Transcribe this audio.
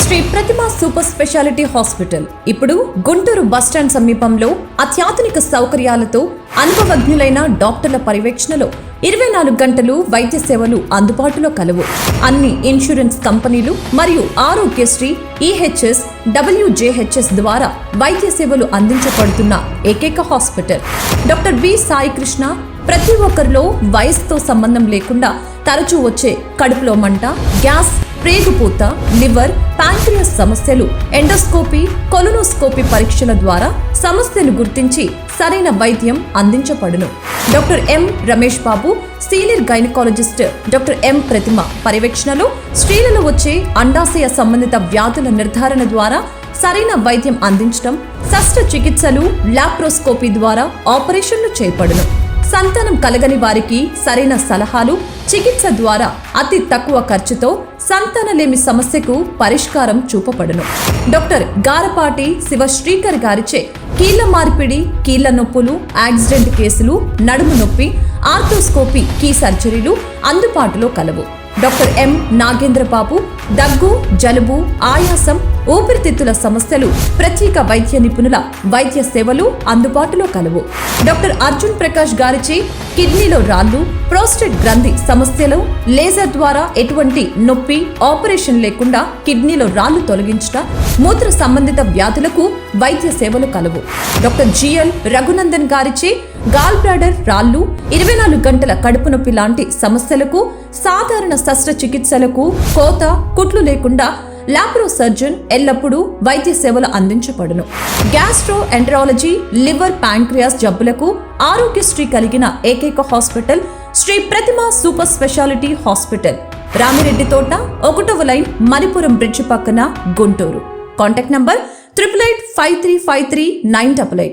శ్రీ ప్రతిమ super speciality hospital ఇప్పుడు Guntur bus stand సమీపంలో అత్యాధునిక సౌకర్యాలతో అనుభవజ్ఞులైన డాక్టర్ల పర్యవేక్షణలో 24 గంటలు వైద్య సేవలు అందుబాటులో కలవు. అన్ని ఇన్సూరెన్స్ కంపెనీలు మరియు ఆరోగ్యశ్రీ, ఈహెచ్ఎస్, డబ్ల్యూజేహెచ్ఎస్ ద్వారా వైద్య సేవలు అందించబడుతున్న ఏకైక hospital. Doctor B Sai Krishna ప్రతి ఒక్కరిలో వయసుతో సంబంధం లేకుండా తరచూ వచ్చే కడుపులో మంట, గ్యాస్, ప్రేగుపూత, లివర్, ప్యాంక్రియాస్ సమస్యలు, ఎండోస్కోపీ, కొలనోస్కోపీ పరీక్షల ద్వారా సమస్యలు గుర్తించి సరైన వైద్యం అందించబడును. Doctor M Ramesh Babu, senior gynaecologist doctor M Pratima పర్యవేక్షణలో స్త్రీలలో వచ్చే అండాశయ సంబంధిత వ్యాధుల నిర్ధారణ ద్వారా సరైన వైద్యం అందించడం, శస్త్రచికిత్సలు, లాప్రోస్కోపీ ద్వారా ఆపరేషన్లు చేపడును. సంతానం కలగని వారికి సరైన సలహాలు, చికిత్స ద్వారా అతి తక్కువ ఖర్చుతో సంతానలేమి సమస్యకు పరిష్కారం చూపబడును. డాక్టర్ గారపాటి శివశ్రీకర్ గారిచే కీళ్ల మార్పిడి, కీళ్ల నొప్పులు, యాక్సిడెంట్ కేసులు, నడుము నొప్పి, ఆర్థోస్కోపీ, కీ సర్జరీలు అందుబాటులో కలవు. డాక్టర్ ఎం నాగేంద్ర బాబు దగ్గు, జలుబు, ఆయాసం, ఊపిరితిత్తుల సమస్యలు, ప్రత్యేక వైద్య నిపుణుల వైద్య సేవలు అందుబాటులో కలవు. డాక్టర్ అర్జున్ ప్రకాష్ గారిచే కిడ్నీలో రాళ్లు, ప్రోస్టేట్ గ్రంథి సమస్యలు, లేజర్ ద్వారా ఎటువంటి నొప్పి, ఆపరేషన్ లేకుండా కిడ్నీలో రాళ్లు తొలగించుట, మూత్ర సంబంధిత వ్యాధులకు వైద్య సేవలు కలవు. డాక్టర్ జిఎల్ రఘునందన్ గారిచే గాల్ బ్లాడర్ రాళ్లు, 24 గంటల కడుపు నొప్పి లాంటి సమస్యలకు, సాధారణ శస్త్రచికిత్సలకు, కోత, కుట్లు లేకుండా లాప్రో సర్జన్ ఎల్లప్పుడూ వైద్య సేవలు అందించబడును. గ్యాస్ట్రో ఎంటరాలజీ, లివర్, ప్యాంక్రియాస్ జబ్బులకు ఆరోగ్యశ్రీ కలిగిన ఏకైక హాస్పిటల్ శ్రీ ప్రతిమ సూపర్ స్పెషాలిటీ హాస్పిటల్, రామిరెడ్డి తోట, 1వ లైన్, మణిపురం బ్రిడ్జ్ పక్కన, గుంటూరు. Contact number 8885353988.